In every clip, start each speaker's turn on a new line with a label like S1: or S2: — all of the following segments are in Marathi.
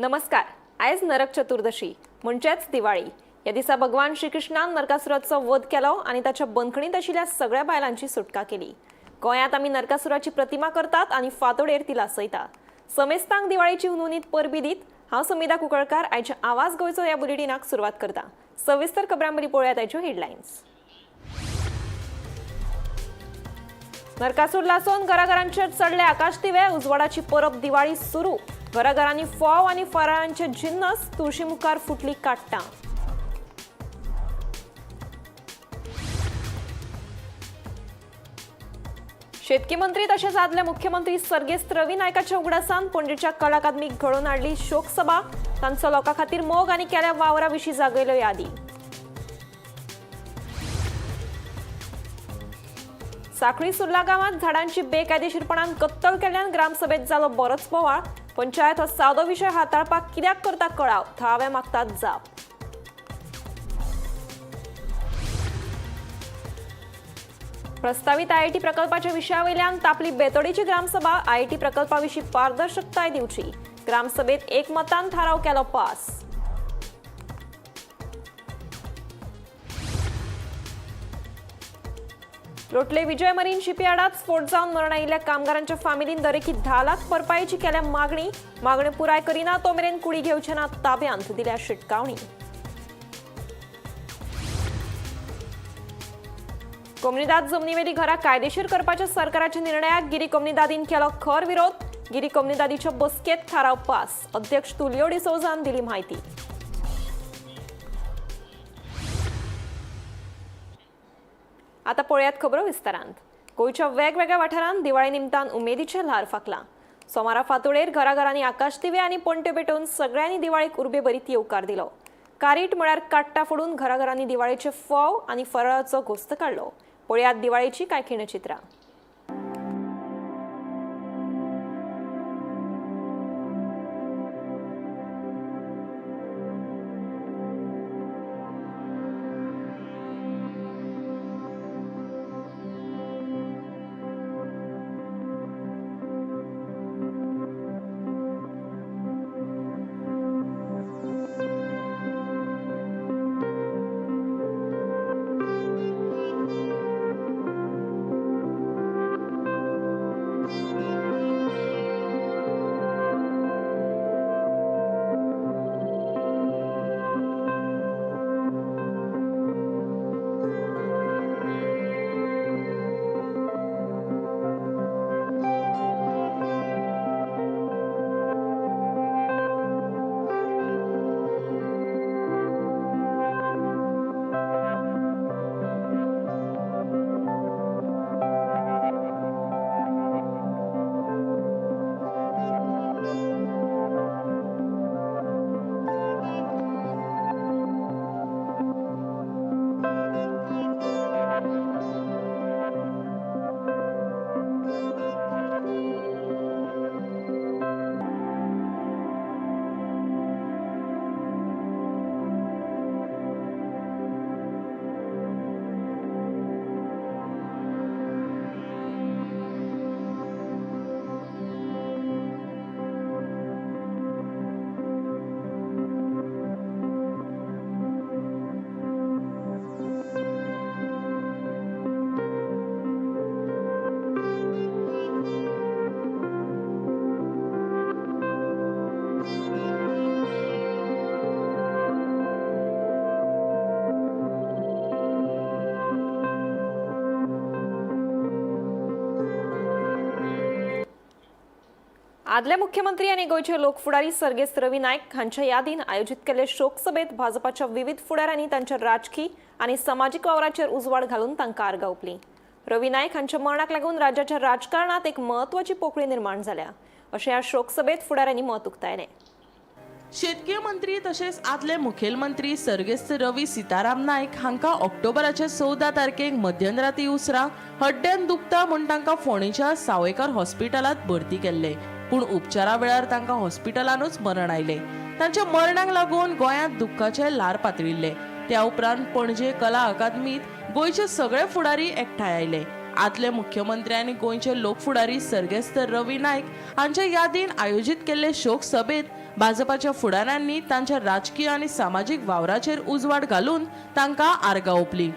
S1: नमस्कार. आयज नरक चतुर्दशी म्हणजेच दिवाळी. या दिसा भगवान श्रीकृष्णान नरकासुराचो वध केलो आणि ताच्या बंदखणीत आशिल्ल्या सगळ्या बायलांची सुटका केली. गोंयांत आमी नरकासुराची प्रतिमा करतात आणि फातोडेर ती लासयतात. समेस्तांक दिवाळीची उनुनीत परबी दीत हांव समिधा कुंकळकार आयच्या आवाज गोंयचो ह्या बुलेटिनाक सुरवात करता. सविस्तर खबरांबरी पळोवया ताच्यो हेडलायन्स. नरकासूर लासोवन घराघरांचेर चढले आकाश दिवे. उजवाडाची परब दिवाळी सुरू. घराघरांनी फोव आणि फराळांचे जिन्नस. तुळशी मुखार फुटली काट्टां. शेतकी मंत्री तशेंच आदले मुख्यमंत्री सर्गेस्त रवी नायकाच्या उगडासान पणजेच्या कला अकादमीक घडोवन हाडली शोक सभा. तांचो लोकां खातीर मोग आनी केल्या वावरा विशीं जागयल्यो यादी. साखळी सुर्ला गांवांत झाडांची बेकायदेशीरपणान कत्तल केल्ल्यान ग्रामसभेत जालो बरोच बोवाळ. पंचायत हो सादो विशय हाताळपाक कित्याक करता कळाव. थळावे मागतात जाप. प्रस्तावित आयआयटी प्रकल्पाच्या विशयावयल्यान तापली बेतोडीची ग्रामसभा. आयआयटी प्रकल्पा विशीं पारदर्शकताय दिवची. ग्रामसभेत एकमतान थाराव केलो पास. लोटले विजय मरीन शिपयार्डात स्फोट जावन मरण आयिल्ल्या कामगारांच्या फामिलीन दरेकी 10 लाख भरपायेची केल्या मागणी पुराय करिना तो मेरेन कुडी घेवचे ना ताब्यांत दिल्या शिटकावणी. कोमनीदाद जमनीवेली घरां कायदेशीर करपाच्या सरकाराच्या निर्णयाक गिरी कोमनीदादीन केलो खर विरोध. गिरी कोमनीदादीच्या बसकेत थाराव पास. अध्यक्ष तुलियो डिसोजान दिली म्हायती. आता पळयात खबरो विस्तारांत. गोंयच्या वेगवेगळ्या वाठारांत दिवाळी निमतान उमेदीचे ल्हार फाकला. सोमारा फातोडेर घराघरांनी आकाश दिवे आनी पणट्यो पेटोवन सगळ्यांनी दिवाळीक उर्बे भरीत येवकार दिलो. कारीट म्हळ्यार काट्टा फोडून घराघरांनी दिवाळीचे फोव आनी फराळाचो घोस्त काडलो. पळयात दिवाळीची कांय खिणचित्रां. आदले मुख्यमंत्री आणि गोयचे लोकफुडारी सर्गेस्त रवी नायक हांच्या यादीन आयोजित केल्ले शोक सभेत भाजपाच्या विविध फुडाऱ्यांनी तांच्या राजकी आणि सामाजिक वावराचेर उजवाड घालून तांकां आर्गां ओंपलीं. रवी नायक हांच्या मरणाक लागून राज्याच्या राजकारणात एक महत्वाची पोकळी निर्माण जाल्या अशें ह्या शोक सभेत फुडाऱ्यांनी मत उक्तायलें.
S2: शेतकी मंत्री तशेंच आदले मुखेलमंत्री सर्गेस्त रवी सीताराम नायक हांकां ऑक्टोबराच्या 14 तारखेक मध्यराती उसरां हड्ड्यान दुखता म्हूण तांकां फोंडेच्या सावयकार हॉस्पिटलांत भरती केल्ले. पूण उपचारा वेळार तांकां हॉस्पिटलानूच मरण आयलें. तांच्या मरणाक लागून गोंयांत दुख्खाचे ल्हार पातळिल्ले. त्या उपरांत पणजे कला अकादमीत गोंयचे सगळे फुडारी एकठांय आयले आदले मुख्यमंत्री आनी गोंयचे लोकफुडारी सर्गेस्त रवी नायक हांच्या यादीन आयोजीत केल्ले शोक सभेत भाजपाच्या फुडाऱ्यांनी तांच्या राजकीय आनी सामाजीक वावराचेर उजवाड घालून तांकां आर्गां ओंपली.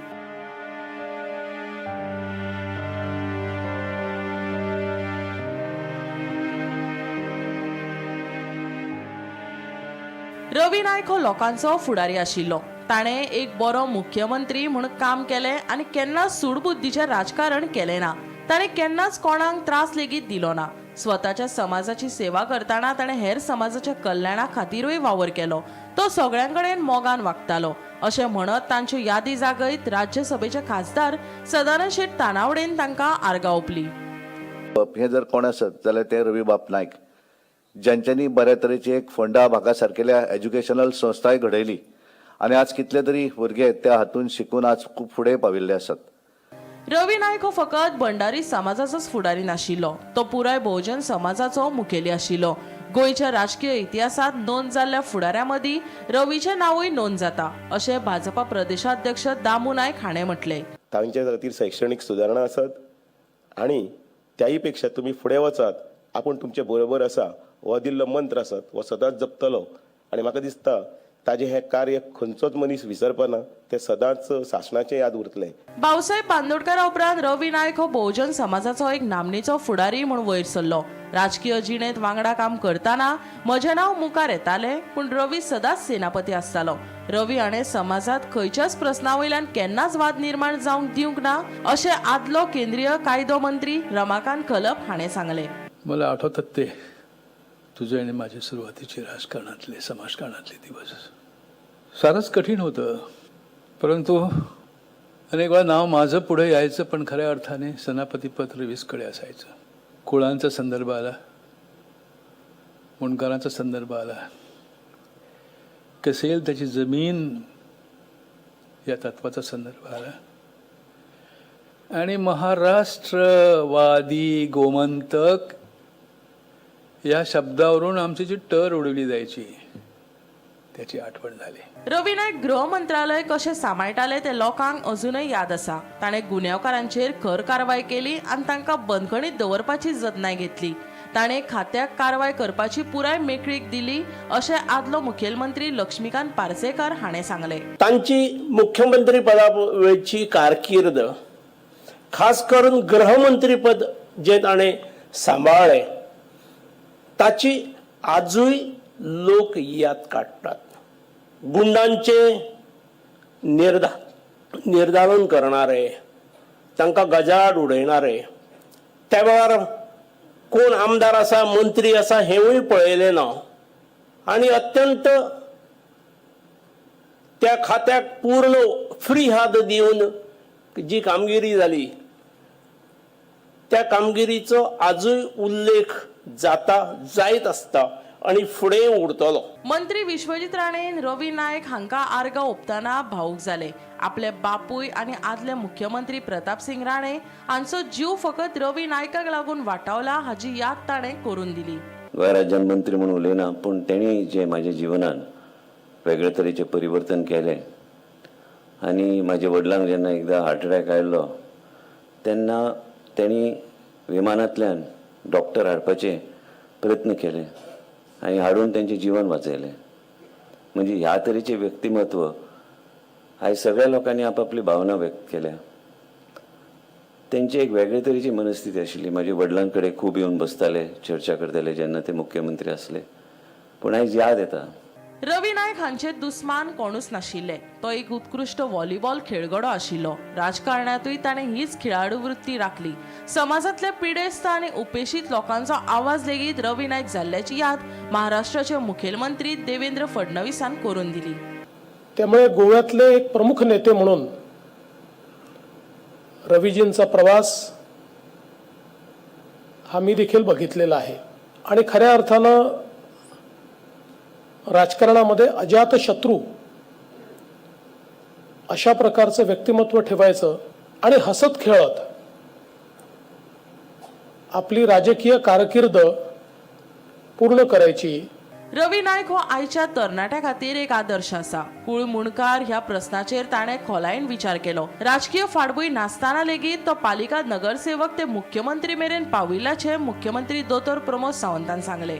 S2: रवी नायक हो लोकांचो फुडारी आशिल्लो. ताणें एक बरो मुख्यमंत्री म्हणून काम केलें आनी केन्नाच सूडबुद्धीचें राजकारण केलें ना. ताणें केन्नाच कोणाक त्रास लेगीत दिलो ना. स्वताच्या समाजाची सेवा करतना ताणें हेर समाजाच्या कल्याणा खातीरूय वावर केलो. तो सगळ्यांकडेन मोगान वागतालो अशें म्हणत तांच्यो यादी जागयत राज्यसभेचे खासदार सदानंद शेट तानावडेन तांकां आर्गां ओंपली.
S3: हे जर कोण आसत जाल्यार ते रवी बाप नायक, ज्यांच्यांनी बऱ्या तरेची एक फोंडा भागा सारकेल्या एज्युकेशनल संस्थाय घडयली आनी आज कितले तरी भुरगे त्या हातून शिकून आज खूब फुडें पाविल्ले आसात.
S2: रवी नायक हो फकत भंडारी समाजाचोच फुडारी नाशिल्लो, तो पुराय बहुजन समाजाचो मुखेली आशिल्लो. गोंयच्या राजकीय इतिहासात नोंद जाल्ल्या फुडाऱ्यां मदीं रवीचें नांवूय नोंद जाता अशें भाजपा प्रदेशाध्यक्ष दामू नायक हाणें म्हटलें.
S4: तांचे खातीर शैक्षणीक सुदारणा आसात आनी त्याही पेक्षा तुमी फुडें वचात, आपूण तुमचे बरोबर आसा हो दिल्लो मंत्र आसत हो सदांच जपतलो. आनी म्हाका दिसता ताजें हें कार्य खंयचोच मनीस विसरपाना, ते सदांच शासनाचें याद उरतलें.
S2: भाऊसाहेब बांदोडकरा उपरांत रवी नायक हो बहुजन समाजाचो एक नामनेचो फुडारी म्हूण वयर सरलो. राजकीय जिणेंत वांगडा काम करतना म्हजें नांव मुखार येतालें, पूण रवी सदांच सेनापती आसतालो. रवी हाणें समाजात खंयच्याच प्रस्नावयल्यान केन्नाच वाद निर्माण जावंक दिवंक ना अशें आदलो केंद्रीय कायदो मंत्री रमाकांत खलप हाणें सांगलें.
S5: मला आठवतात ते तुझे आणि माझे सुरुवातीचे राजकारणातले समाजकारणातले दिवस. फारच कठीण होतं, परंतु अनेक वेळा नाव माझं पुढे यायचं, पण खऱ्या अर्थाने सेनापतीपद रवीसकडे असायचं. कुळांचा संदर्भ आला, मुंडकरांचा संदर्भ आला, कसेल त्याची जमीन या तत्वाचा संदर्भ आला आणि महाराष्ट्रवादी गोमंतक या शब्दावरून आमची जी टर उडवली जायची त्याची आठवण झाली.
S2: रवी नायक गृह मंत्रालय कशें सांबाळटाले ते लोकांक अजूनय याद आसा. ताणें गुन्यांवकारांचेर खर कारवाय केली आनी तांकां बंदखणीत दवरपाची जतनाय घेतली. ताणें खात्याक कारवाय करपाची पुराय मेकळीक दिली अशें आदलो मुखेलमंत्री लक्ष्मीकांत पार्सेकर हाणें सांगलें.
S6: तांची मुख्यमंत्री पदा वेळची कारकीर्द, खास करून गृहमंत्री पद जे ताणें सांबाळ्ळें ताची आजूय लोक याद काडटात. गुंडांचे निर्धारण करणारे, तांकां गजाड उडयणारे, त्या वेळार कोण आमदार आसा मंत्री आसा हेवूय पळयलें ना आनी अत्यंत त्या खात्याक पूर्ण फ्री हात दिवन जी कामगिरी जाली त्या कामगिरीचो आजूय उल्लेख जायत आसता आणि फुडें उरतलो.
S2: मंत्री विश्वजीत राणेन रवी नायक हांकां आर्गां ओंपतना भावूक जाले. आपले बापूय आनी आदले मुख्यमंत्री प्रताप सिंग राणे हांचो जीव फकत रवी नायकाक लागून वाटावला हाची याद ताणें करून दिली.
S7: गोंय राज्यान मंत्री म्हणून उलयना, पूण तेणी जे म्हाज्या जिवनान वेगळे तरेचें परिवर्तन केलें आनी म्हाज्या वडिलांक जेन्ना एकदां हार्ट अटॅक आयिल्लो तेन्ना तेणी विमानांतल्यान डॉक्टर हाडपाचे प्रयत्न केले आनी हाडून तेंचें जीवन वाचयलें. म्हणजे ह्या तरेचें व्यक्तिमत्व आयज सगळ्या लोकांनी आपापली भावना व्यक्त केल्या. तेंची एक वेगळे तरेची मनस्थिती आशिल्ली. म्हाज्या वडिलां कडेन खूब येवन बसताले, चर्चा करताले जेन्ना ते मुख्यमंत्री आसले. पूण आयज याद येता
S2: रवी नायक हांचे दुस्मान कोणूच नाशिल्ले. तो एक उत्कृश्ट व्हॉलीबॉल खेळगडो आशिल्लो. राजकारणातूय ताणें हीच खेळाडू वृत्ती राखली. समाजातल्या पिडेस्त आनी उपेशीत लोकांचो आवाज लेगीत रवी नायक जाल्ल्याची याद महाराष्ट्राचे मुखेलमंत्री देवेंद्र फडणवीसान करून दिली.
S8: त्यामुळे गोव्यातले एक प्रमुख नेते म्हणून रवीजींचा प्रवास हा मी देखील बघितलेला आहे आणि खऱ्या अर्थानं राजकारणामध्ये अजात शत्रू अशा प्रकारचं व्यक्तिमत्व ठेवायचं आणि हसत खेळत आपली राजकीय कारकीर्द पूर्ण करायची.
S2: रवी नायक हो आयच्या तरणाट्या खातीर एक आदर्श आसा. कुळ मुणकार ह्या प्रस्नाचेर ताणें खोलायेन विचार केलो. राजकीय फाटभूंय नासतना लेगीत तो पालिका नगरसेवक ते मुख्यमंत्री मेरेन पाविल्ल्याचें मुख्यमंत्री दोतोर प्रमोद सावंतान सांगले.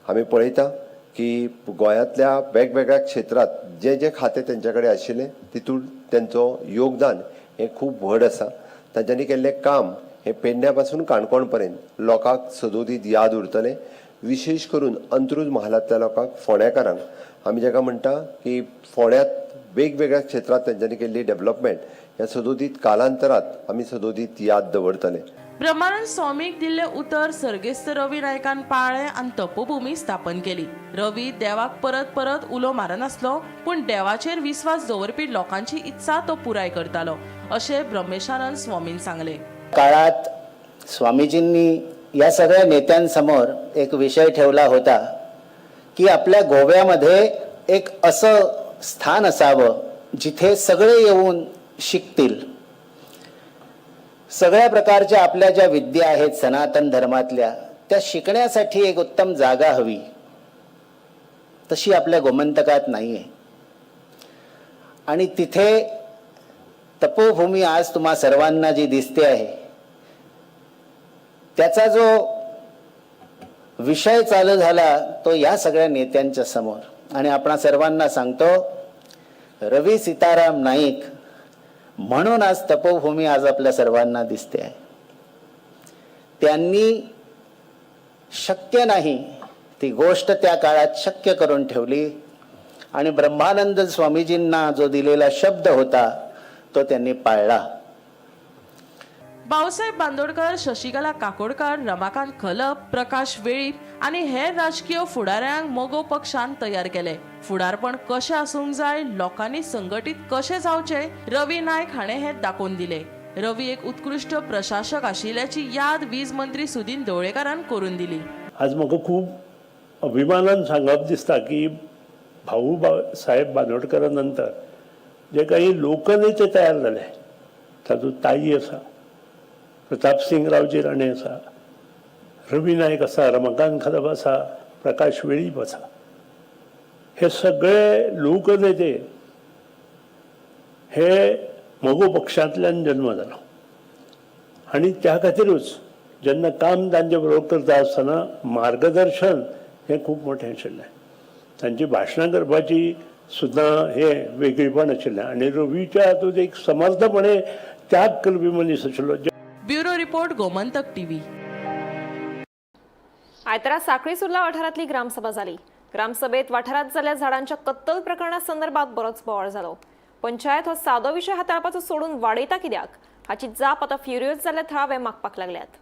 S9: आम्ही पळयता की गोंयांतल्या वेगवेगळ्या क्षेत्रात जे जे खाते तेंच्याकडे आशिल्ले तितून त्यांचो योगदान हे खूप व्हड आसा. तांच्यांनी केल्लें काम हे पेडण्या पासून काणकोण पर्यंत लोकांक सदोदीत याद उरतलें. विशेष करून अंत्रूज महालांतल्या लोकांक फोंड्याकारांक आमी जाका म्हणटा की फोंड्यांत वेगवेगळ्या क्षेत्रात तेंच्यांनी केल्ली डेव्हलपमेंट ह्या सदोदीत कालांतरात आमी सदोदीत याद दवरतले.
S2: ब्रह्मानंद स्वामीक दिल्ले उतर सर्गेस्त रवी नायकान पाळ्ळें आनी तपोभूमी स्थापन केली. रवी देवाक परत परत उलो मारनासलो, पूण देवाचेर विस्वास दवरपी लोकांची इत्सा तो पुराय करतालो अशें ब्रह्मेशानंद स्वामीन सांगले.
S10: काळात स्वामीजींनी या सगळ्या नेत्यांसमोर एक विषय ठेवला होता की आपल्या गोव्यामध्ये एक असं स्थान असावं जिथे सगळे येऊन शिकतील. सगळ्या प्रकारच्या आपल्या ज्या विद्या आहेत सनातन धर्मातल्या त्या शिकण्यासाठी एक उत्तम जागा हवी. तशी आपल्या गोमंतकात नाहीये. आणि तिथे तपोभूमी आज तुम्हा सर्वांना जी दिसते आहे त्याचा जो विषय चालू झाला तो या सगळ्या नेत्यांच्या समोर. आणि आपण सर्वांना सांगतो रवी सीताराम नाईक म्हणून आज तपोभूमी आज आपल्या सर्वांना दिसते आहे. त्यांनी शक्य नाही ती गोष्ट त्या काळात शक्य करून ठेवली आणि ब्रह्मानंद स्वामीजींना जो दिलेला शब्द होता तो त्यांनी पाळला.
S2: भाऊसाहेब बांदोडकर, शशिकला काकोडकर, रमाकांत खलप, प्रकाश वेळीप आनी हेर राजकीय फुडाऱ्यांक मोगो पक्षान तयार केले. फुडारपण कशें आसूंक जाय, लोकांनी संघटीत कशें जावचें, रवी नायक हाणें हें दाखोवन दिलें. रवी एक उत्कृश्ट प्रशासक आशिल्ल्याची याद वीज मंत्री सुदीन ढवळेकारान करून दिली.
S6: आज म्हाका खूब अभिमानान सांगप दिसता की भाऊ साहेब बांदोडकरा नंतर जे काही लोकनेते तयार जाले तातूंत ताई आसा, प्रताप सिंग रावजी राणे आसा, रवी नायक आसा, रमाकांत खलप आसा, प्रकाश वेळीप आसा. हे सगळे लोकनेते हे मोगो पक्षांतल्यान जन्म जालो. आणि त्या खातीरूच जेन्ना काम तांचे बरोबर करता आसतना मार्गदर्शन हे खूब मोठें आशिल्लें. तांची भाशणां करपाची सुद्दां हे वेगळीपण आशिल्लें. आणि रवीच्या हातूंत एक समर्थपणे त्याग करपी मनीस आशिल्लो.
S2: Bureau report, Gomantak TV.
S1: आयतारा साखळी सुर्ला वाठारांतली ग्रामसभा जाली. ग्रामसभेत वाठारांत जाल्ल्या झाडांच्या कत्तल प्रकरणा संदर्भात बरोच बोवाळ जालो. पंचायत हो सादो विशय हाताळपाचो सोडून वाडयता कित्याक हाची जाप आतां फ्युरियस जाल्ले थळावे मागपाक लागल्यात.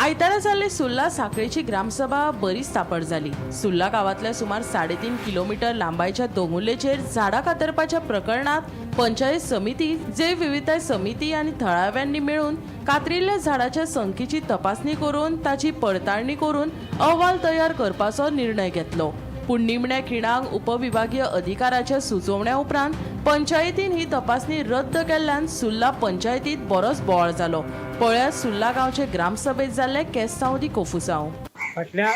S2: आयतारा जाल्ले सुर्ला साखळेची ग्रामसभा बरीच तापड जाली. सुर्ला गावातल्या सुमार 3.5 किलोमीटर लांबायच्या दोंगुल्लेचेर झाडां कातरपाच्या प्रकरणात पंचायत समिती, जैव विविधताय समिती आणि थळाव्यांनी मिळून कातरिल्ल्या झाडाच्या संख्येची तपासणी करून ताची पडताळणी करून अहवाल तयार करपाचो निर्णय घेतलो. पूण निमण्या खिणाक उपविभागीय अधिकाऱ्याच्या सुचोवण्या उपरांत पंचायतीन ही तपासणी रद्द केल्ल्यान सुर्ला पंचायतीत बरोच बोवाळ जालो. पळयात सुर्ला गांवचे ग्रामसभेत जाल्ले केसांवदी कोफुसांव.
S11: फाटल्या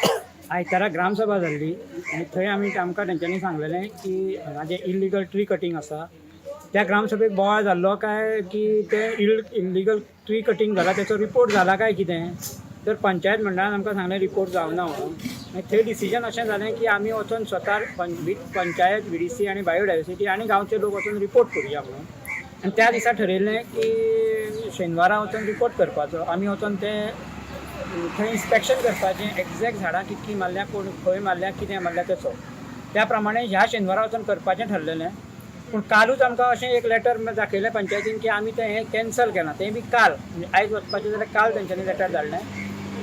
S11: आयतारा ग्रामसभा जाल्ली आनी थंय आमकां तेंच्यांनी सांगलेलें की हाजें इल्लिगल ट्री कटींग आसा. त्या ग्रामसभेक बोवाळ जाल्लो काय की ते इल्लिगल ट्री कटींग जाला तेचो रिपोर्ट जाला काय कितें. तर पंचायत मंडळान आमकां सांगलें रिपोर्ट जावना म्हणून. मागीर थंय डिसिजन अशें जालें की आमी वचून स्वता पंचायत, VDC आनी बायोडायवर्सिटी आनी गांवचे लोक वचून रिपोर्ट करुया म्हणून. आनी त्या दिसा ठरयल्लें की शेनवारा वचून रिपोर्ट करपाचो. आमी वचून ते थंय इन्स्पेक्शन करपाचें, एक्झॅक्ट झाडां कितलीं मारल्या, कोण खंय मारल्या, कितें मारल्या तेचो. त्या प्रमाणे ह्या शेनवारा वचून करपाचें ठरलेलें. पूण कालूच आमकां अशें एक लेटर दाखयलें पंचायतीन की आमी तें हें कॅन्सल केलां. तें बी काल, म्हणजे आयज वचपाचें जाल्यार काल तेंच्यांनी लेटर धाडलें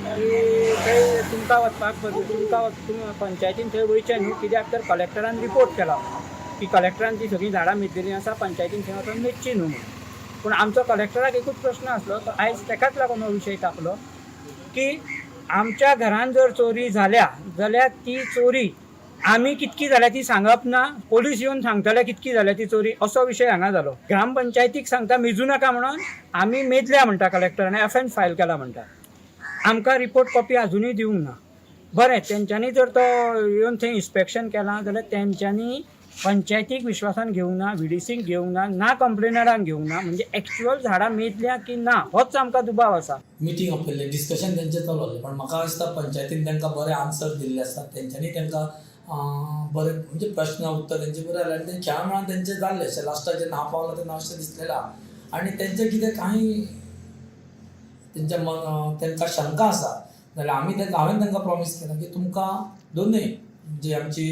S11: की थंय तुमकां वचपाक पंचायतीन थंय वयचें न्हू, कित्याक तर कलेक्टरान रिपोर्ट केला की कलेक्टरान ती सगळीं झाडां मिद्दिल्लीं आसा, पंचायतीन थंय वचून न्हिदची न्हू म्हणून. पूण आमचो कलेक्टराक एकूच प्रश्न आसलो, तो आयज तेकाच लागून हो विशय तापलो की आमच्या घरान जर चोरी झाल्या जाल्यार ती चोरी आमी कितकी जाल्या ती सांगप ना, पोलीस येवन सांगतले कितकी जाल्या ती चोरी, असो विशय हांगा जालो. ग्रामपंचायतीक सांगता मेजू नाका म्हणून आमी मेजल्या म्हणटा कलेक्टरान, एफआयआर फायल केला म्हणटा. आमकां रिपोर्ट कॉपी अजुनूय दिवंक ना. बरें, तेंच्यांनी जर तो येवन थंय इन्स्पेक्शन केलां जाल्यार तेंच्यांनी पंचायतीक विश्वासान घेवंक ना, व्हीडीसीक घेवंक ना, ना कंप्लेनरांक घेवंक ना. म्हणजे एक्चुअल झाडां मेजल्या की ना होच आमकां दुबाव आसा.
S12: मिटींग आपयल्लें, डिस्कशन तेंचें चलवलें, पण म्हाका दिसता पंचायतीन तांकां बरें आन्सर दिल्ले आसतात. तेंच्यांनी तांकां बरें म्हणजे प्रश्न उत्तर तेंचे बरें जालें आनी तें खेळा मेळान तेंचें जाल्लें अशें. लास्टाक जेन्ना हांव पावलो तेन्ना अशें दिसलेलें आहा. आनी तेंचें कितें कांय तेंच्या तांकां शंका आसा जाल्यार हांवें तांकां प्रॉमीस केला की तुमकां दोनूय जी आमची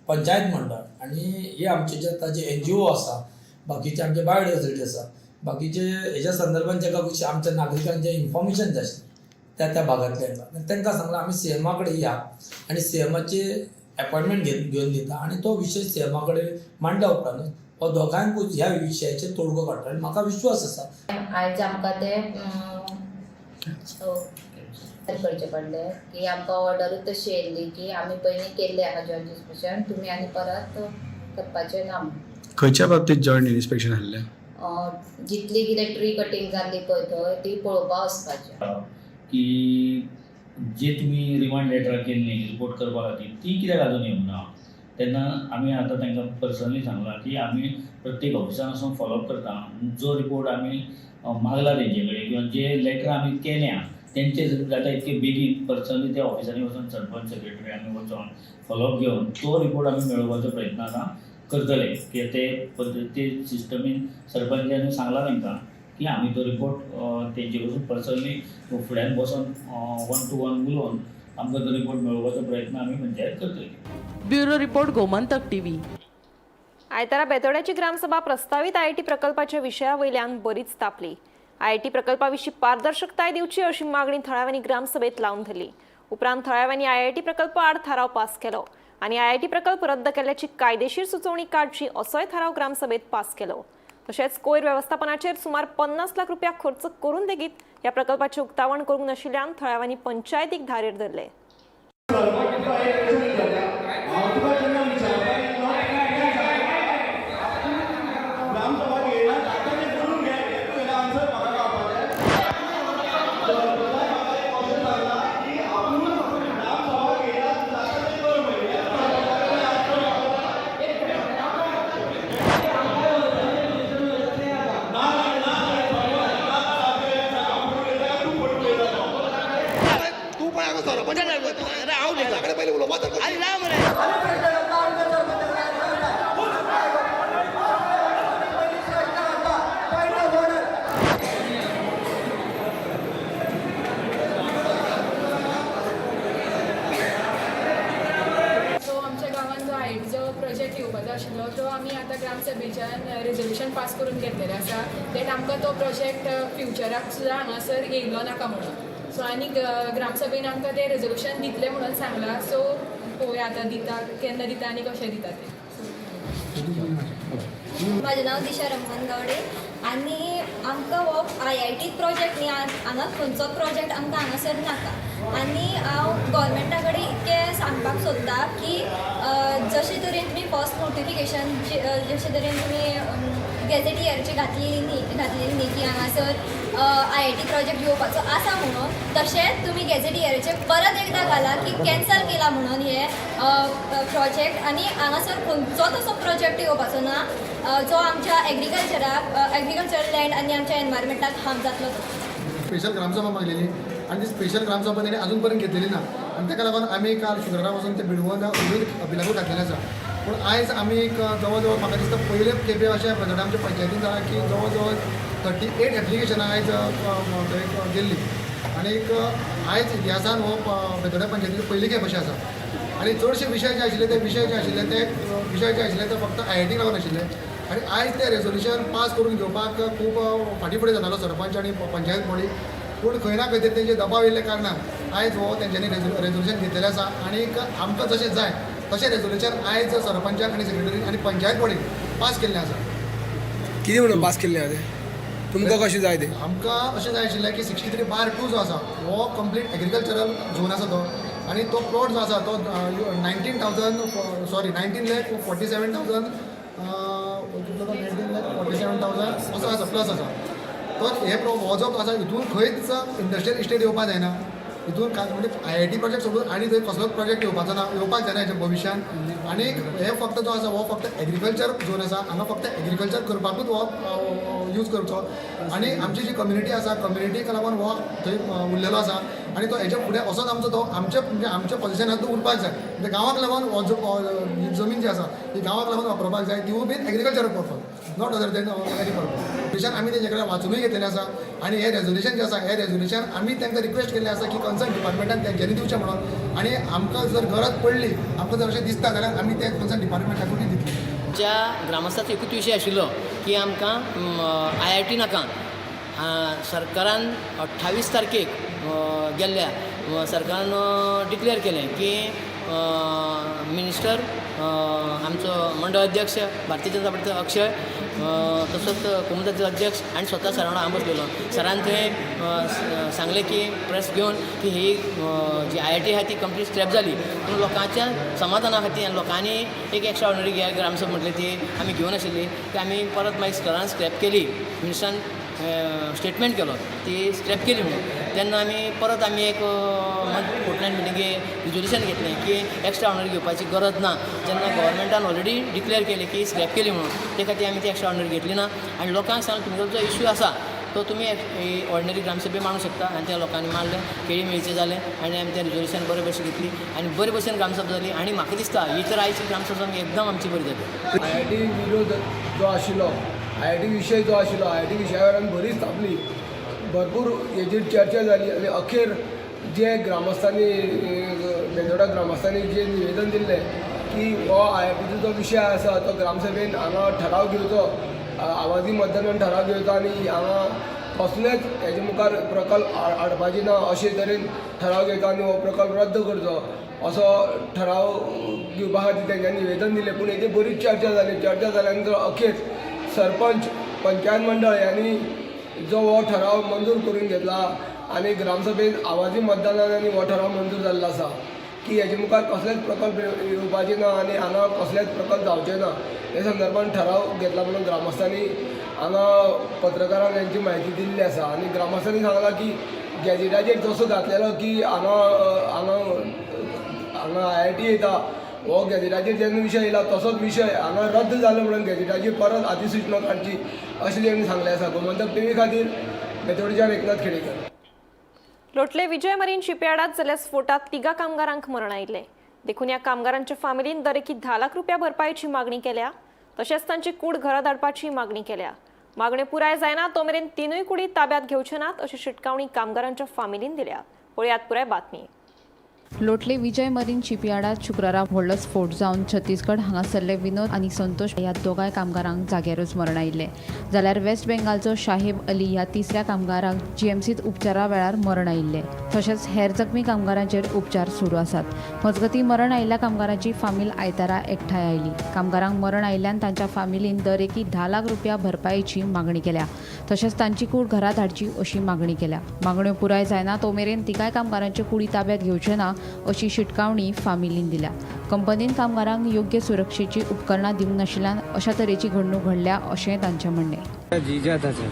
S12: पंचायत मंडळ आनी हे आमचे जे आतां जे NGO आसा, बाकीचे आमचे बायोडायवर्सिटी आसा, बाकीचे हेज्या संदर्भान जेका आमच्या नागरिकांचें इन्फॉर्मेशन जाय आशिल्लें त्या भागांतले तांकां सांगलां आमी CMA कडेन या आनी CMAचे अपॉयंटमेंट घेवन दिता आनी तो विशय CMA कडेन मांडल्या उपरांत हो दोगांयकूच ह्या विशयाचेर तोडगो काडटलो आनी म्हाका विश्वास आसा.
S13: आयज आमकां तें करचें पडलें की आमकां ऑर्डरूच तशी येयल्ली की आमी पयलीं केल्लें आहा जॉयंट इन्स्पेक्शन, तुमी आनी परत करपाचें ना.
S14: खंयच्या बाबतींत जॉयंट इन्स्पेक्शन आहलें?
S13: जितली कितें ट्री कटींग जाल्ली पळय थंय ती पळोवपा वचपाचें.
S12: की जे तुमी रिमांड लेटरां केल्लीं रिपोर्ट करपा खातीर ती कित्याक अजून येवंक ना. तेन्ना आमी आतां तांकां पर्सनली सांगलां की आमी प्रत्येक ऑफिसान वचून फॉलोअप करता. जो रिपोर्ट आमी मागला तेंचे कडेन किंवा जे लेटरां आमी केल्या तेंचे जाता इतके बेगीन पर्सनली त्या ऑफिसांनी वचून सरपंच सेक्रेटरी आमी वचून फॉलोअप घेवन तो रिपोर्ट आमी मेळोवपाचो प्रयत्न आतां करतले. की ते सिस्टमीन सरपंचांनी सांगलां तांकां की आमी तो रिपोर्ट तेंचे कडसून पर्सनली फुड्यान बसून 1 to 1 उलोवन आमकां तो रिपोर्ट मेळोवपाचो प्रयत्न आमी पंचायत करतली.
S2: Bureau report Gomantak TV.
S1: आयतारा बेतोड्याची ग्रामसभा प्रस्तावित IIT प्रकल्पाच्या विशयावयल्यान बरीच तापली. IIT प्रकल्पाविशीं पारदर्शकताय दिवची अशी मागणी थळाव्यांनी ग्रामसभेत लावन धरली. उपरांत थळाव्यांनी IIT प्रकल्प आड थाराव पास केलो आनी IIT प्रकल्प रद्द केल्ल्याची कायदेशीर सुचोवणी काडची असोय थाराव ग्रामसभेत पास केलो. तशेंच कोयर वेवस्थापनाचेर सुमार 50 लाख रुपया खर्च करून लेगीत ह्या प्रकल्पाचे उक्तावण करूंक नाशिल्ल्यान थळाव्यांनी पंचायतीक धारेर धरले.
S13: प्रोजेक्ट येवपाचो आशिल्लो तो आमी आतां ग्रामसभेच्यान रेजोल्युशन पास करून घेतलेलें आसा दॅट आमकां तो प्रोजेक्ट फ्युचराक सुद्दां हांगासर येयल्लो नाका म्हणून. सो आनी ग्रामसभेन आमकां तें रेजोल्युशन दितलें म्हणून सांगलां. सो पळोवया आतां दिता केन्ना दिता आनी कशें दिता तें.
S15: म्हजें नांव दिशा रमन गावडे आनी आमकां हो IIT प्रोजेक्ट न्ही हांगा खंयचोच प्रोजेक्ट आमकां हांगासर नाका. आनी हांव गोवोरमेंटा कडेन इतकें सांगपाक सोदतां की जशे तरेन तुमी फर्स्ट नोटिफिकेशन जशे तरेन तुमी गॅझेटियरची घातलेली न्ही की हांगासर IIT प्रोजेक्ट येवपाचो आसा म्हणून, तशेंच तुमी गॅझेटियराचेर परत एकदां घाला की कॅन्सल केला म्हणून हे प्रोजेक्ट आनी हांगासर खंयचोच असो प्रोजेक्ट येवपाचो ना जो आमच्या एग्रीकल्चरल लँड आनी आमच्या एनवायरमेंटाक हार्म जातलो.
S14: स्पेशल ग्रामसभा मागलेली आणि ती स्पेशल ग्रामसभा त्यांनी अजूनपर्यंत घेतलेली ना आणि ताका लागून आमी काल शुक्रारा वचून ते बिडवून बिलागू घातलेलें आसा. पूण आयज आमी एक जवळ जवळ म्हाका दिसता पयले खेपे अशें बेतोड्या आमच्या पंचायतीन जालां की जवळ जवळ 38 एप्लिकेशनां आयज थंय गेल्ली आनी आयज इतिहासान हो बेतोड्या पंचायतीची पयली खेप अशें आसा. आनी चडशे विशय जे आशिल्ले ते ते फक्त IITक लागून आशिल्ले आनी आयज ते रेजोल्युशन पास करून घेवपाक खूब फाटीं फुडें जातालो सरपंच आनी पंचायत बॉडी. पूण खंय ना खंय तरी तेंचे दबाव येयल्ल्या कारणान आयज हो तेंच्यांनी रेजोल्युशन घेतलेलें आसा आनी आमकां जशें जाय तशें रेजोल्युशन आयज सरपंचाक आनी सेक्रेटरी आनी पंचायत बॉडीक पास केल्लें आसा.
S16: कितें म्हणून पास केल्लें आहा तें?
S12: तुमकां कशें जाय तें?
S14: आमकां अशें जाय आशिल्लें की 63/2 जो आसा हो कंप्लीट एग्रीकल्चरल झोन आसा तो, आनी तो प्लॉट जो आसा तो 19,47,000 असो आसा, प्लस आसा. तो हो जो आसा हितून खंयच इंडस्ट्रियल इस्टेट येवपाक जायना. हितून म्हणजे IIT प्रोजेक्ट सोडून आनी थंय कसलोच प्रोजेक्ट येवपाक जायना हेच्या भविश्यान. आनी हे फक्त जो आसा हो फक्त एग्रीकल्चर झोन आसा, हांगा फक्त एग्रीकल्चर करपाकूच हो यूज करचो. आनी आमची जी कम्युनिटी आसा, कम्युनिटीक लागून हो थंय उरलेलो आसा. आनी तो हेच्या फुडें असोच आमचो तो आमच्या पोझिशनार तो उरपाक जाय. म्हणजे गांवाक लागून हो जो जमीन जी आसा ही गांवाक लागून वापरपाक जाय, तिवूय बीन agriculture purpose, not other than any purpose. आमी तेजे कडेन वाचूनय घेतलेलें आसा. आनी हे रेजोल्युशन जें आसा, हे रेजोल्युशन आमी तांकां रिक्वेस्ट केल्लें आसा की कन्सर्न डिपार्टमेंटान तेंच्यांनी दिवचें म्हणून. आनी आमकां जर गरज पडली, आमकां जर अशें दिसता जाल्यार आमी त्या कन्सर्न डिपार्टमेंटाकूय दितली.
S12: ज्या ग्रामस्थाचो एकूच विशय आशिल्लो की आमकां IIT नाका. सरकारान 28 तारखेक गेल्ल्या सरकारान डिक्लेअर केलें की मिनिस्टर, आमचो मंडळ अध्यक्ष भारतीय जनता पार्टीचो अक्षय, तसोच कोमुदाचो अध्यक्ष आनी स्वता सर वांगडा हांव बसलेलो. सरान थंय सांगलें की प्रेस घेवन की ही जी IIT आहा ती कंप्लीट स्क्रॅप जाली, पूण लोकांच्या समाधाना खातीर आनी लोकांनी एक एक्स्ट्रा ऑर्डिनरी ग्रामसभा म्हटली ती आमी घेवन आशिल्ली, की आमी परत मागीर सरान स्क्रॅप केली. मिनिस्टरान स्टेटमेंट केलो ती स्क्रॅप केली म्हणून. तेन्ना आमी एक फोर्टनायट मिटिंगे रिजोल्युशन घेतलें की एक्स्ट्रा ऑर्डिनरी घेवपाची गरज ना. जेन्ना गव्हर्मेंटान ऑलरेडी डिक्लेअर केलें की स्क्रॅप केली म्हणून, ते खातीर आमी ती एक्स्ट्रा ऑर्डिनरी घेतली ना. आनी लोकांक सांगलें तुमचो जो इश्यू आसा तो तुमी ऑर्डिनरी ग्रामसभे मांडूंक शकता. आनी त्या लोकांनी मांडलें, केळी मेळचें जालें, आनी आमी तें रिजोल्युशन बरे भशेन घेतली आनी बरे भशेन ग्रामसभा जाली. आनी म्हाका दिसता ही तर आयची ग्रामसभा एकदम आमची बरी जाली.
S11: IIT विरोध जो आशिल्लो, IIT विशय जो आशिल्लो, IIT विशयावरान बरीच तापली, भरपूर हेजेर चर्चा जाली. आनी अखेर जे ग्रामस्थांनी बेंदोडा ग्रामस्थांनी जे निवेदन दिल्लें की हो IITचो जो विशय आसा तो ग्रामसभेन हांगा ठराव घेवचो, आवाजी मतदानान ठराव घेवचो आनी हांगा कसलेच हेजे मुखार प्रकल्प हाडपाची ना अशे तरेन ठराव घेवचो आनी हो प्रकल्प रद्द करचो असो ठराव घेवपा खातीर तेंच्यांनी निवेदन दिलें. पूण हेजी बरीच चर्चा जाल्या नंतर अखेर सरपंच, पंचायत मंडळ यांनी जो हो ठराव मंजूर करून घेतला आनी ग्रामसभेन आवाजी मतदानान हो ठराव मंजूर जाल्लो आसा की हेजे मुखार कसलेच प्रकल्प येवपाचे ना आनी हांगा कसलेच प्रकल्प जावचे ना. हे संदर्भान ठराव घेतला म्हणून ग्रामस्थांनी हांगा पत्रकारांक हेंची म्हायती दिल्ली आसा. आनी ग्रामस्थांनी सांगलां की गॅजेटाचेर जसो घातलेलो की हांगा IIT येता, हो गॅजेटाचेर जेन्ना विशय येयला तसोच विशय हांगा रद्द जालो म्हणून गॅजेटाचेर परत अधिसूचना काडची अशें तेणी सांगलें आसा. गोमंतक TV खातीर बेतोडच्यान एकनाथ खेडेकर.
S1: लोटले विजय मरीन शिपयार्डात जाल्ल्या स्फोटात 3 कामगारांक मरण आयिल्लें. देखून ह्या कामगारांच्या फामिलीन दरेकी 10 लाख रुपया भरपायेची मागणी केल्या. तशेंच तांची कूड घरा धाडपाची मागणी केल्या. मागण्यो पुराय जायना तो मेरेन 3 कुडी ताब्यात घेवचे नात अशी शिटकावणी कामगारांच्या फामिलीन दिल्या. पळयात पुराय बातमी.
S16: लोटले विजय मरीन शिपयार्डात शुक्रारा व्हडलो स्फोट जावन छत्तीसगड हांगासरले विनोद आनी संतोष ह्या दोगांय कामगारांक जाग्यारूच मरण आयिल्लें. जाल्यार वेस्ट बेंगालचो शाहिब अली ह्या 3ऱ्या कामगाराक GMCत उपचारा वेळार मरण आयिल्लें. तशेंच हेर जखमी कामगारांचेर उपचार सुरू आसात. मजगतीं मरण आयिल्ल्या कामगारांची फामील आयतारा एकठांय आयली. कामगारांक मरण आयिल्ल्यान तांच्या फामिलीन दरेकी 10 लाख रुपया भरपायेची मागणी केल्या. तशेंच तांची कूड घरा धाडची अशी मागणी केल्या. मागण्यो पुराय जायना तो मेरेन तिगाय कामगारांच्यो कुडी ताब्यात घेवचे ना अशी शिटकावणी फामिलीन दिल्या. कंपनीन कामगारांक योग्य सुरक्षेची उपकरणां दिवंक नाशिल्ल्यान अशा तरेची घडणूक घडल्या अशें तांचें म्हणणें.
S11: जीजा था सर,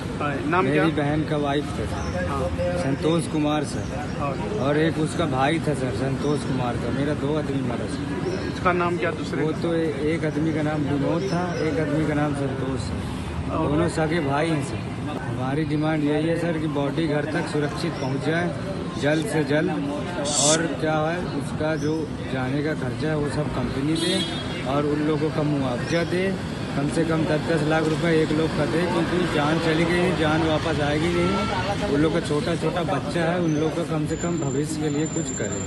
S11: मेरी बहन का वाइफ था सर, संतोष कुमार सर, और एक उसका भाई था सर संतोष कुमार का. मेरा 2 आदमी मरा सर. उसका नाम क्या दूसरे? वो तो एक आदमी का नाम विनोद था, एक आदमी का नाम संतोष. दोनों सगे भाई हैं सर. हमारी डिमांड यही है सर कि बॉडी घर तक सुरक्षित पहुंच जाए जल्द से जल्द, और क्या है उसका जो जाने का खर्चा है वो सब कंपनी दे और उन लोगों का मुआवजा दे. कम से कम 10-10 लाख रुपए एक लोग का दे, क्योंकि जान चली गई, जान वापस आएगी नहीं. उन लोग का छोटा छोटा बच्चा है, उन लोग का कम से कम भविष्य के लिए कुछ करे.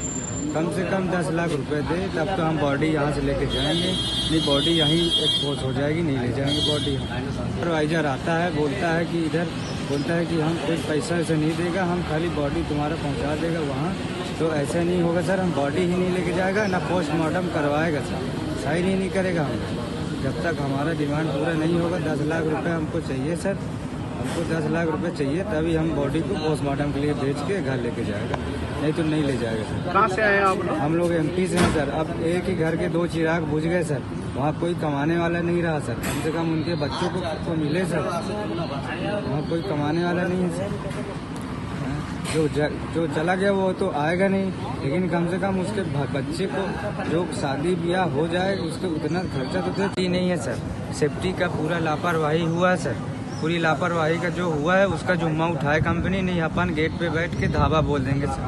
S11: कम से कम 10 लाख रुपए दे, तब तो हम बॉडी यहाँ से लेके जाएंगे. नहीं बॉडी यहीं एक्सपोज हो जाएगी, नहीं ले जाएंगे बॉडी. सुपरवाइजर आता है, बोलता है कि इधर बोलता है कि हम कोई पैसा ऐसा नहीं देगा, हम खाली बॉडी तुम्हारा पहुंचा देगा वहाँ. तो ऐसा नहीं होगा सर, हम बॉडी ही नहीं लेके जाएगा, ना पोस्टमार्टम करवाएगा सर, साइन ही नहीं करेगा. हम जब तक हमारा डिमांड पूरा नहीं होगा 10 लाख रुपए हमको चाहिए सर. हमको 10 लाख रुपए चाहिए, तभी हम बॉडी को पोस्टमार्टम के लिए भेज के घर लेके जाएगा, नहीं तो नहीं ले जाएगा सर।
S6: कहाँ से आए आप लोग?
S11: हम लोग MP से हैं सर। अब एक ही घर के 2 चिराग बुझ गए सर, वहाँ कोई कमाने वाला नहीं रहा सर। कम से कम उनके बच्चों को मिले सर, वहाँ कोई कमाने वाला नहीं है सर। जो चला गया वो तो आएगा नहीं, लेकिन कम से कम उसके बच्चे को जो शादी ब्याह हो जाए उसके उतना खर्चा तो देती नहीं है सर। सेफ्टी का पूरा लापरवाही हुआ है सर, पूरी लापरवाही का जो हुआ है उसका जुम्मा उठाए कंपनी, नहीं अपन गेट पे बैठ के धावा बोल देंगे सर।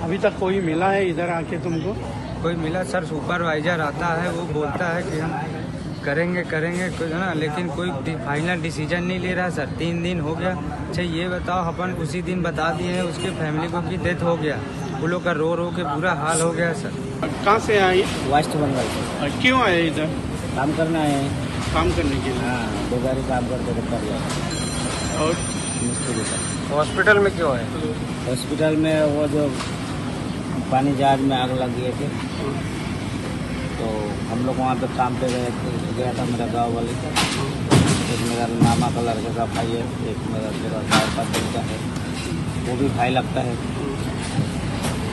S6: अभी तक कोई मिला है इधर आके तुमको?
S11: कोई मिला सर, सुपरवाइजर आता है, वो बोलता है कि हम करेंगे कुछ है ना, लेकिन कोई फाइनल डिसीजन नहीं ले रहा सर। 3 दिन हो गया। अच्छा ये बताओ, अपन उसी दिन बता दिए हैं उसके फैमिली को कि डेथ हो गया, वो लोग का रो के बुरा हाल हो गया सर।
S6: कहाँ से आए?
S10: वेस्ट बंगाल से।
S6: क्यों आए इधर?
S10: काम करना है।
S6: काम करने के लिए?
S10: हाँ, बेगारी काम करते
S6: और
S10: मिस्त्री का।
S6: हॉस्पिटल में क्यों आए?
S10: हॉस्पिटल में वो जो पानी जहाज में आग लग गए थे, तो हम लोग वहाँ पे काम पे गया था मेरा गांव वाले का। एक मेरा मामा का लड़के का भाई है, एक मेरा 4-5 दिन का है, वो भी भाई लगता है।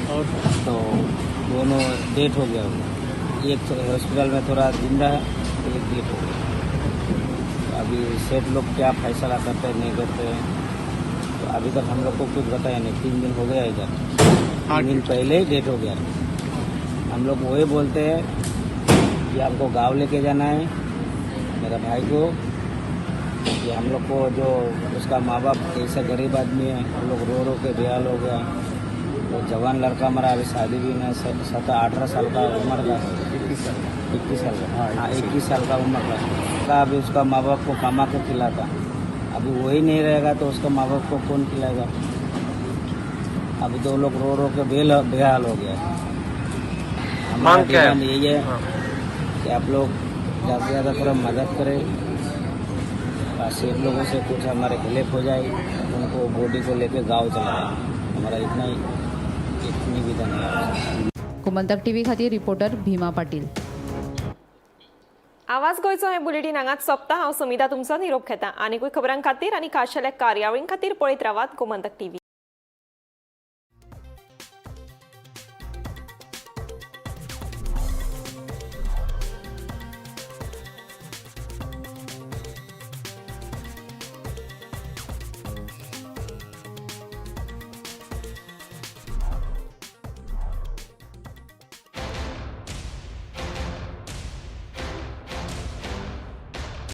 S6: और
S10: तो दोनों डेथ हो गया। एक हॉस्पिटल में थोड़ा जिंदा है, एक डेथ हो गया। तो अभी सेठ लोग क्या फैसला करते हैं नहीं करते हैं, तो अभी तक हम लोग को कुछ बताया नहीं। 3 दिन हो गया इधर, 3 दिन पहले ही डेथ हो गया। हम लोग वही बोलते हैं कि आपको गांव लेके जाना है मेरा भाई को, कि हम लोग को जो उसका माँ बाप ऐसा गरीब आदमी है, हम लोग रो के बेहाल हो गया। वो जवान लड़का हमारा, अभी शादी भी नहीं, 17-18 साल का उम्र का, 21 साल का, हाँ 21 साल का उम्र का। अभी उसका माँ बाप को कमा के खिलाता, अभी वही नहीं रहेगा तो उसका माँ बाप को कौन खिलाएगा। अभी तो लोग रो के बेहाल हो गया। हमारा डिमांड यही है कि आप लोग ज़्यादा से ज़्यादा थोड़ा मदद करें, सेठ लोगों से कुछ हमारे हेल्प हो जाए, उनको बॉडी को लेके गांव चला जाए। हमारा इतनी विधान है।
S16: गोमंतक टीव्ही खातीर रिपोर्टर भीमा पाटील।
S1: आवाज गोयचो हे बुलेटिन हांगाच सोंपता। हांव समिता तुमचो निरोप घेता। आनीकूय खबरां खातीर आनी खाशेल्या कार्यावळीं खातीर पळयत रावात गोमंतक टीव्ही।